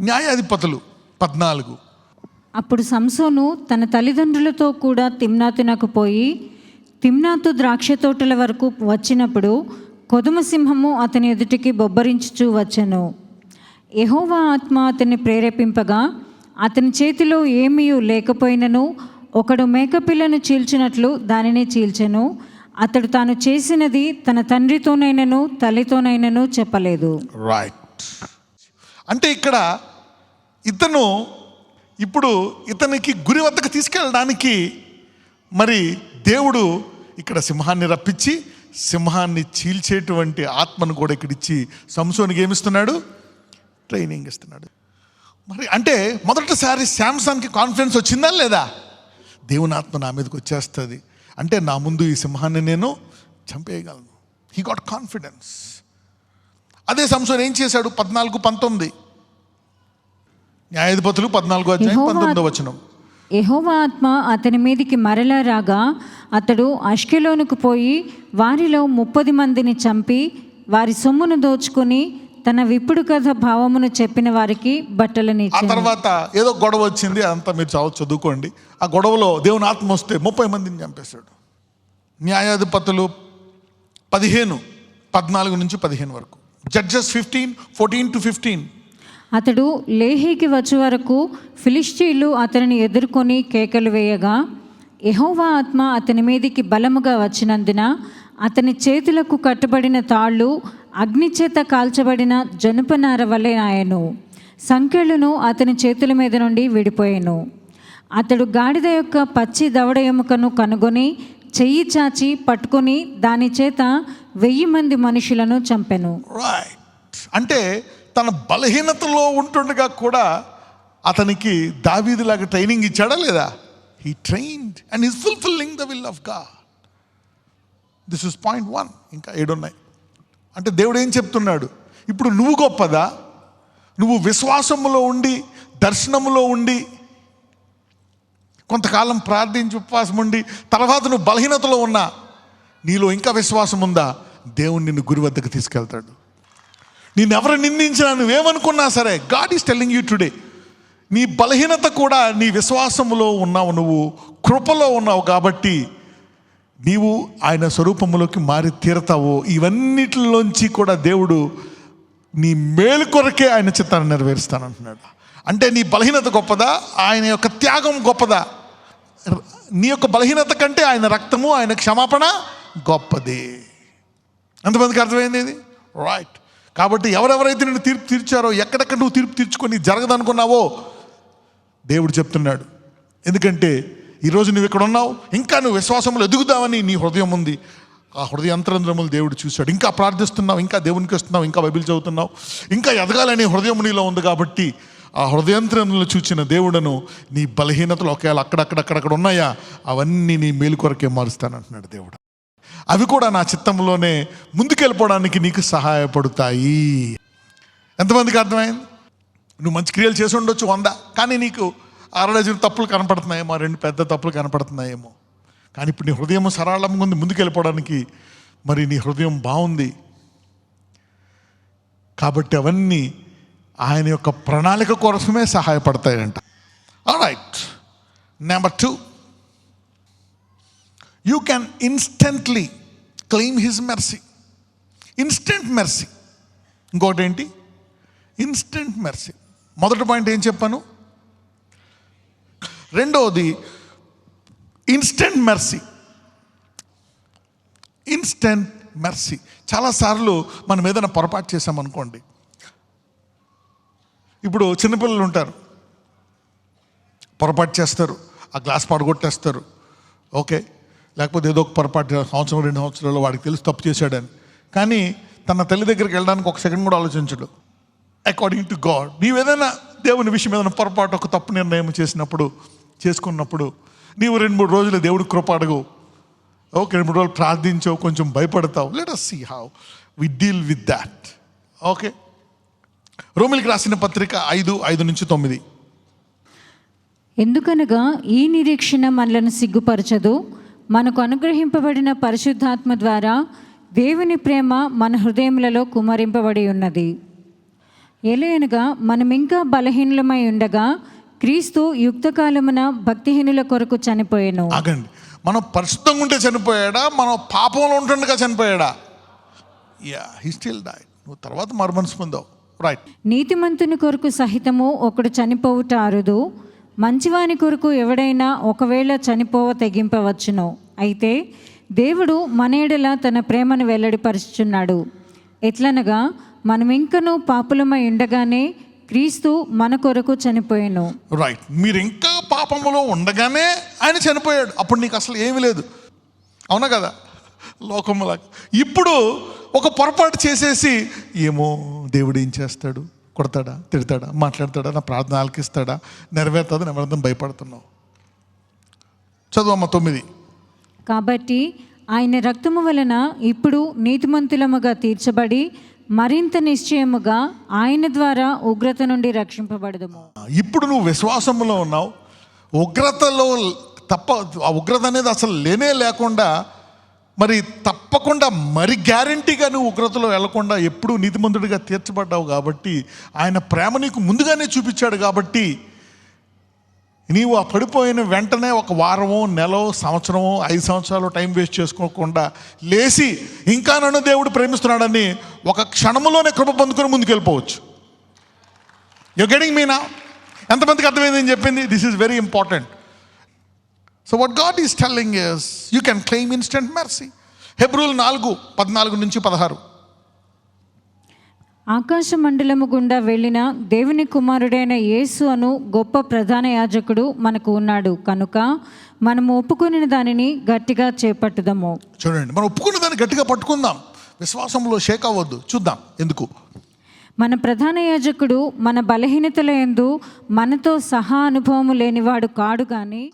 న్యాయాధిపతులు 14. అప్పుడు సంసోను తన తల్లిదండ్రులతో కూడా తిమ్నాతునకు పోయి తిమ్నాతు ద్రాక్ష తోటల వరకు వచ్చినప్పుడు కొదుమ సింహము అతని ఎదుటికి బొబ్బరించుచూ వచ్చెను. యెహోవా ఆత్మ అతన్ని ప్రేరేపింపగా అతని చేతిలో ఏమీ లేకపోయినను ఒకడు మేకపిల్లను చీల్చినట్లు దానిని చీల్చెను. అతడు తాను చేసినది తన తండ్రితోనైనను తల్లితోనైనను చెప్పలేదు. రైట్. అంటే ఇక్కడ ఇతను ఇప్పుడు ఇతనికి గురి వద్దకు తీసుకెళ్ళడానికి మరి దేవుడు ఇక్కడ సింహాన్ని రప్పించి సింహాన్ని చీల్చేటువంటి ఆత్మను కూడా ఇక్కడ ఇచ్చి సంసోనికి ఏమిస్తున్నాడు? ట్రైనింగ్ ఇస్తున్నాడు. మరి అంటే మొదటిసారి శాంసన్కి కాన్ఫిడెన్స్ వచ్చిందా లేదా? దేవుని ఆత్మ నా మీదకి వచ్చేస్తుంది అంటే నా ముందు ఈ సింహాన్ని నేను చంపేయగలను. He got confidence. అదే సంసోన్ ఏం చేశాడు? 14-19 న్యాయాధిపతులు 14:19. యెహోవా ఆత్మ అతని మీదికి మరలా రాగా అతడు అష్కెలోనుకు పోయి వారిలో 30 మందిని చంపి వారి సొమ్మును దోచుకొని తన విప్పుడు కథ భావమును చెప్పిన వారికి బట్టలని ఇచ్చాడు. ఆ తర్వాత ఏదో గొడవ వచ్చింది, అంతా మీరు చదువుకోండి. ఆ గొడవలో దేవుని ఆత్మ వస్తే 30 మందిని చంపేశాడు. న్యాయాధిపతులు 15:14-15 వరకు. జడ్జెస్ 15:14-15. అతడు లేహీకి వచ్చే వరకు ఫిలిష్తీయులు అతనిని ఎదుర్కొని కేకలు వేయగా యెహోవా ఆత్మ అతని మీదికి బలముగా వచ్చినందున అతని చేతులకు కట్టబడిన తాళ్ళు అగ్నిచేత కాల్చబడిన జనపనార వలె ఆయను. సంకెళ్ళును అతని చేతుల మీద నుండి విడిపోయాను. అతడు గాడిద యొక్క పచ్చి దవడ ఎముకను కనుగొని చెయ్యి చాచి పట్టుకొని దాని చేత 1000 మంది మనుషులను చంపెను. అంటే తన బలహీనతలో ఉంటుండగా కూడా అతనికి దావీదులాగా ట్రైనింగ్ ఇచ్చాడా లేదా? He trained and is fulfilling the will of God. This is point 1. ఇంకా 7 ఉన్నాయి. అంటే దేవుడు ఏం చెప్తున్నాడు? ఇప్పుడు నువ్వు గొప్పదా? నువ్వు విశ్వాసములో ఉండి దర్శనములో ఉండి కొంతకాలం ప్రార్థించి ఉపవాసం ఉండి తర్వాత నువ్వు బలహీనతలో ఉన్నా నీలో ఇంకా విశ్వాసం ఉందా? దేవుడు నిన్ను గురి వద్దకు తీసుకెళ్తాడు. నేను ఎవరు నిందించినా నువ్వేమనుకున్నా సరే, God is telling you today, నీ బలహీనత కూడా నీ విశ్వాసములో ఉన్నావు, నువ్వు కృపలో ఉన్నావు కాబట్టి నీవు ఆయన స్వరూపములోకి మారి తీరతావు. ఇవన్నిటిలోంచి కూడా దేవుడు నీ మేలు కొరకే ఆయన చిత్తాన్ని నెరవేరుస్తానంటున్నాడు. అంటే నీ బలహీనత గొప్పదా? ఆయన యొక్క త్యాగం గొప్పదా? నీ యొక్క బలహీనత కంటే ఆయన రక్తము, ఆయన క్షమాపణ గొప్పది. ఎంతమందికి అర్థమైంది ఇది? రైట్. కాబట్టి ఎవరెవరైతే నిన్ను తీర్పు తీర్చారో, ఎక్కడెక్కడ నువ్వు తీర్పు తీర్చుకొని జరగదనుకున్నావో దేవుడు చెప్తున్నాడు. ఎందుకంటే ఈరోజు నువ్వు ఇక్కడ ఉన్నావు, ఇంకా నువ్వు విశ్వాసంలో ఎదుగుదామని నీ హృదయం ఉంది. ఆ హృదయాంతరంధ్రములు దేవుడు చూశాడు. ఇంకా ప్రార్థిస్తున్నావు, ఇంకా దేవునికి వస్తున్నావు, ఇంకా బైబిల్ చదువుతున్నావు, ఇంకా ఎదగాలని హృదయం నీలో ఉంది. కాబట్టి ఆ హృదయాంతరంలో చూచిన దేవుడను నీ బలహీనతలు ఒకవేళ అక్కడక్కడ ఉన్నాయా అవన్నీ నీ మేలు కొరకే మారుస్తానంటున్నాడు దేవుడు. అవి కూడా నా చిత్తంలోనే ముందుకెళ్ళిపోవడానికి నీకు సహాయపడతాయి. ఎంతమందికి అర్థమైంది? నువ్వు మంచి క్రియలు చేసి ఉండొచ్చు 100, కానీ నీకు 60 తప్పులు కనపడుతున్నాయేమో, 2 పెద్ద తప్పులు కనపడుతున్నాయేమో. కానీ ఇప్పుడు నీ హృదయం సరళంగా ఉంది, ముందుకెళ్ళిపోవడానికి మరి నీ హృదయం బాగుంది కాబట్టి అవన్నీ ఆయన యొక్క ప్రణాళిక కోసమే సహాయపడతాయంట. Alright. Number 2, you can instantly claim his mercy. Instant mercy. ఇంకొకటి ఏంటి? Instant mercy. మొదటి పాయింట్ ఏం చెప్పాను? రెండవది ఇన్స్టెంట్ మెర్సీ. Instant mercy. చాలాసార్లు మనం ఏదైనా పొరపాటు చేసామనుకోండి, ఇప్పుడు చిన్నపిల్లలు ఉంటారు, పొరపాటు చేస్తారు, ఆ గ్లాస్ పడగొట్టేస్తారు, ఓకే, లేకపోతే ఏదో ఒక పొరపాటు 1 సంవత్సరం 2 సంవత్సరాలు వాడికి తెలిసి తప్పు చేశాడని. కానీ తన తల్లి దగ్గరికి వెళ్ళడానికి 1 సెకండ్ కూడా ఆలోచించడు. అకార్డింగ్ టు గాడ్, నీవేదైనా దేవుని విషయం ఏదైనా పొరపాటు, ఒక తప్పు నిర్ణయం చేసుకున్నప్పుడు నీవు 2-3 రోజులు దేవుడి కృప అడుగు, ఓకే, 2-3 రోజులు ప్రార్థించావు, కొంచెం భయపడతావు. Let us see how we deal with that. Okay. రోమిలికి రాసిన పత్రిక 5:5-9. ఎందుకనగా ఈ నిరీక్షణ మనలను సిగ్గుపరచదు, మనకు అనుగ్రహింపబడిన పరిశుద్ధాత్మ ద్వారా దేవుని ప్రేమ మన హృదయములలో కుమ్మరింపబడి ఉన్నది. ఎలయనగా మనమింకా బలహీనులమై ఉండగా క్రీస్తు యుక్తకాలమున భక్తిహీనుల కొరకు చనిపోయెను. ఆగండి, మనం పరిశుద్ధంగా ఉంటే చనిపోయాడా, మనం పాపంలో ఉంటుండగా చనిపోయాడా? He still died. నువ్వు తర్వాత మరుమనసు పొందావు, రైట్. నీతిమంతుని కొరకు సహితము ఒకడు చనిపోవుట అరుదు, మంచివాని కొరకు ఎవడైనా ఒకవేళ చనిపోవ తెగింపవచ్చును. అయితే దేవుడు మన ఎడల తన ప్రేమను వెల్లడిపరుచుచున్నాడు. ఎట్లనగా మనమింకను పాపులమై ఉండగానే క్రీస్తు మన కొరకు చనిపోయాను. రైట్. మీరు ఇంకా పాపములో ఉండగానే ఆయన చనిపోయాడు. అప్పుడు నీకు అసలు ఏమీ లేదు, అవునా కదా? లోకములా. ఇప్పుడు ఒక పొరపాటు చేసేసి ఏమో దేవుడు ఏం చేస్తాడు, కొడతాడా, తిడతాడా, మాట్లాడతాడా, నా ప్రార్థన ఆలకిస్తాడా, నెరవేరుతుందా, నెరవేరుతుందని భయపడుతున్నావు. చదువమ్మ 9. కాబట్టి ఆయన రక్తము వలన ఇప్పుడు నీతిమంతులముగా తీర్చబడి మరింత నిశ్చయముగా ఆయన ద్వారా ఉగ్రత నుండి రక్షింపబడదము. ఇప్పుడు నువ్వు విశ్వాసంలో ఉన్నావు, ఉగ్రతలో ఆ ఉగ్రత అనేది అసలు లేనే లేకుండా, మరి తప్పకుండా మరి గ్యారంటీగా నువ్వు ఉగ్రతలో వెళ్లకుండా ఎప్పుడూ నీతిమంతుడిగా తీర్చబడ్డావు. కాబట్టి ఆయన ప్రేమ నీకు ముందుగానే చూపించాడు. కాబట్టి నీవు ఆ పడిపోయిన వెంటనే ఒక వారమో, నెలో, సంవత్సరమో, 5 సంవత్సరాలు టైం వేస్ట్ చేసుకోకుండా లేచి ఇంకా నన్ను దేవుడు ప్రేమిస్తున్నాడని ఒక క్షణంలోనే కృప పొందుకొని ముందుకెళ్ళిపోవచ్చు. You getting me now? ఎంతమందికి అర్థమైంది నేను చెప్పింది? This is very important. So what God is telling is you can claim instant mercy. హెబ్రీయులు 4:14-16. ఆకాశ మండలము గుండా వెళ్ళిన దేవుని కుమారుడైన యేసు అను గొప్ప ప్రధాన యాజకుడు మనకు ఉన్నాడు కనుక మనము ఒప్పుకున్న దానిని గట్టిగా చేపట్టుదాము. చూడండి, మనం ఒప్పుకున్న దాన్ని గట్టిగా పట్టుకుందాం, విశ్వాసంలో షేక్ అవ్వద్దు. చూద్దాం ఎందుకు. మన ప్రధాన యాజకుడు మన బలహీనతల యందు మనతో సహా అనుభవము లేనివాడు కాడు కానీ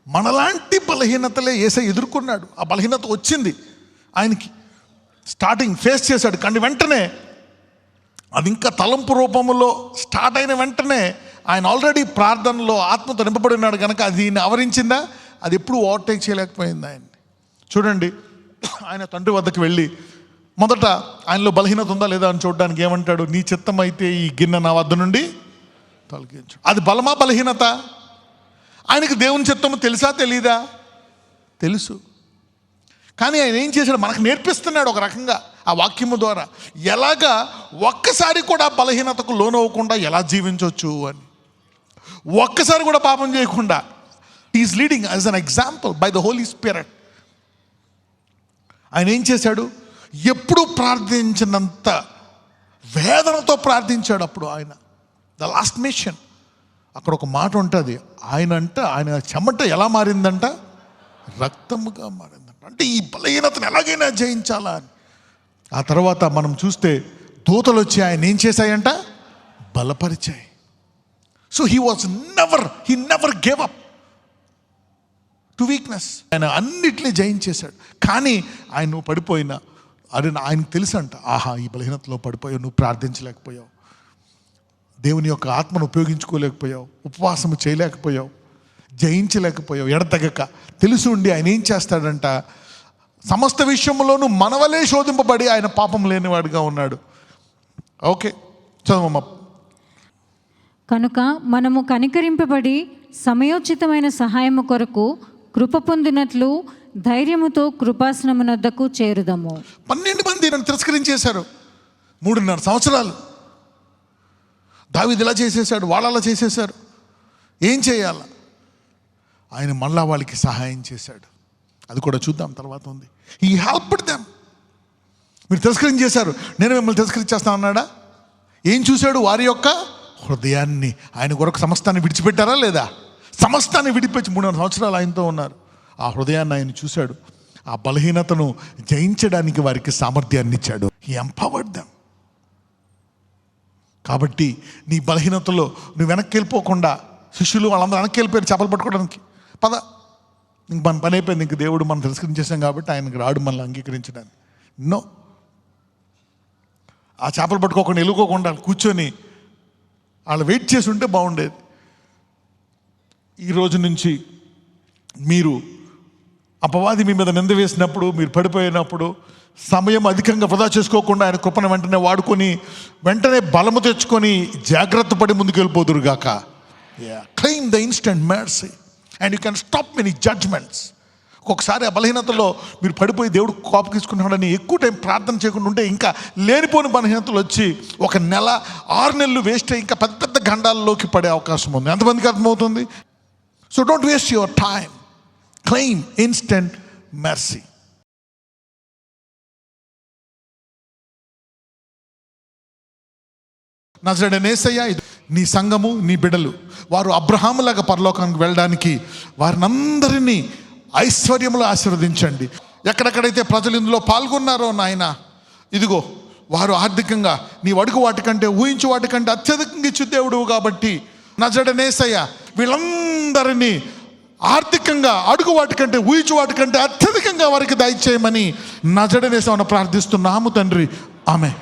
మనలాంటి బలహీనతలే యేసయ్య ఎదుర్కొన్నాడు. ఆ బలహీనత వచ్చింది ఆయనకి, స్టార్టింగ్ ఫేస్ చేశాడు. కానీ వెంటనే అది ఇంకా తలంపు రూపంలో స్టార్ట్ అయిన వెంటనే ఆయన ఆల్రెడీ ప్రార్థనలో ఆత్మతో నింపబడి ఉన్నాడు కనుక అది ఆవరించిందా, అది ఎప్పుడు ఓవర్టేక్ చేయలేకపోయింది ఆయన్ని. చూడండి, ఆయన తండ్రి వద్దకు వెళ్ళి మొదట ఆయనలో బలహీనత ఉందా లేదా అని చూడడానికి ఏమంటాడు? నీ చిత్తం అయితే ఈ గిన్నె నా వద్ద నుండి తొలగించు. అది బలమా బలహీనత? ఆయనకి దేవుని చిత్తము తెలుసా తెలీదా? తెలుసు. కానీ ఆయన ఏం చేశాడు? మనకు నేర్పిస్తున్నాడు ఒక రకంగా ఆ వాక్యము ద్వారా ఎలాగా ఒక్కసారి కూడా బలహీనతకు లోనవ్వకుండా ఎలా జీవించవచ్చు అని, ఒక్కసారి కూడా పాపం చేయకుండా. Is leading as an example by the Holy Spirit. ఆయన ఏం చేశాడు? ఎప్పుడు ప్రార్థించినంత వేదనతో ప్రార్థించాడు. అప్పుడు ఆయన ద లాస్ట్ మిషన్, అక్కడ ఒక మాట ఉంటుంది, ఆయన చెమట ఎలా మారిందంట? రక్తముగా మారిందంట. అంటే ఈ బలహీనతను ఎలాగైనా జయించాలా అని. ఆ తర్వాత మనం చూస్తే దూతలు వచ్చి ఆయన ఏం చేశాయంట? బలపరిచాయి. So he never gave up to weakness. ఆయన అన్నిటినీ జయించేశాడు. కానీ ఆయన నువ్వు పడిపోయినా అది ఆయనకు తెలుసు అంట, ఆహా ఈ బలహీనతలో పడిపోయావు, నువ్వు ప్రార్థించలేకపోయావు, దేవుని యొక్క ఆత్మను ఉపయోగించుకోలేకపోయావు, ఉపవాసము చేయలేకపోయావు, జయించలేకపోయావు, ఎడతెగక. తెలుసు ఉండి ఆయన ఏం చేస్తాడంట? సమస్త విషయంలోనూ మనవలే శోధింపబడి ఆయన పాపం లేనివాడిగా ఉన్నాడు. ఓకే, చదవమ్మ. కనుక మనము కనికరింపబడి సమయోచితమైన సహాయము కొరకు కృప పొందినట్లు ధైర్యముతో కృపాసనమునొద్దకు చేరుదము. 12 మంది నన్ను తిరస్కరించేశారు 3.5 సంవత్సరాలు. దావీదు ఇలా చేసేసాడు, వాళ్ళు అలా చేసేశారు. ఏం చేయాల? ఆయన మళ్ళా వాళ్ళకి సహాయం చేశాడు. అది కూడా చూద్దాం, తర్వాత ఉంది. He helped them. మీరు తిరస్కరించేశారు, నేను మిమ్మల్ని తిరస్కరించేస్తాను అన్నాడా? ఏం చూశాడు? వారి యొక్క హృదయాన్ని. ఆయన కొరకు సమస్తాన్ని విడిచిపెట్టారా లేదా? సమస్తాన్ని విడిపించి 3.5 సంవత్సరాలు ఆయనతో ఉన్నారు. ఆ హృదయాన్ని ఆయన చూశాడు. ఆ బలహీనతను జయించడానికి వారికి సామర్థ్యాన్ని ఇచ్చాడు. He empowered them. కాబట్టి నీ బలహీనతలో నువ్వు వెనక్కి వెళ్ళిపోకుండా, శిష్యులు వాళ్ళందరూ వెనక్కి వెళ్ళిపోయారు చేపలు పట్టుకోవడానికి. పద, ఇంక మన పని అయిపోయింది, ఇంక దేవుడు మనం తిరస్కరించేసాం కాబట్టి ఆయనకు రాడు మనల్ని అంగీకరించడానికి. నో, ఆ చేపలు పట్టుకోకుండా ఎలుకోకుండా కూర్చొని వాళ్ళు వెయిట్ చేసి ఉంటే బాగుండేది. ఈ రోజు నుంచి మీరు అపవాది మీ మీద నింద వేసినప్పుడు, మీరు పడిపోయినప్పుడు, సమయం అధికంగా వృధా చేసుకోకుండా ఆయన కృపను వెంటనే వాడుకొని వెంటనే బలము తెచ్చుకొని జాగ్రత్త పడి ముందుకు వెళ్ళిపోదురుగాక. Claim the instant mercy and you can stop many judgments. ఒక్కొక్కసారి ఆ బలహీనతలో మీరు పడిపోయి దేవుడు కోపం తీసుకున్నాడని ఎక్కువ టైం ప్రార్థన చేయకుండా ఉంటే ఇంకా లేనిపోని బలహీనతలు వచ్చి 1 నెల 6 నెలలు వేస్ట్ అయ్యి ఇంకా పెద్ద పెద్ద గండాల్లోకి పడే అవకాశం ఉంది. ఎంతమందికి అర్థమవుతుంది? So don't waste your time. Claim instant mercy. నజరేయుడైన యేసయ్య, నీ సంఘము, నీ బిడ్డలు వారు అబ్రహాములాగా పరలోకానికి వెళ్ళడానికి వారినందరినీ ఐశ్వర్యములు ఆశీర్వదించండి. ఎక్కడెక్కడైతే ప్రజలు ఇందులో పాల్గొన్నారో నాయన, ఇదిగో వారు ఆర్థికంగా నీవు అడుగు వాటికంటే ఊహించు వాటికంటే అత్యధికంగా ఇచ్చు దేవుడు కాబట్టి నజరేయుడైన యేసయ్య వీళ్ళందరినీ ఆర్థికంగా అడుగు వాటికంటే ఊహించు వాటికంటే అత్యధికంగా వారికి దయచేయమని నజరేయుడైన యేసయ్య ప్రార్థిస్తున్నాము తండ్రి. ఆమేన్.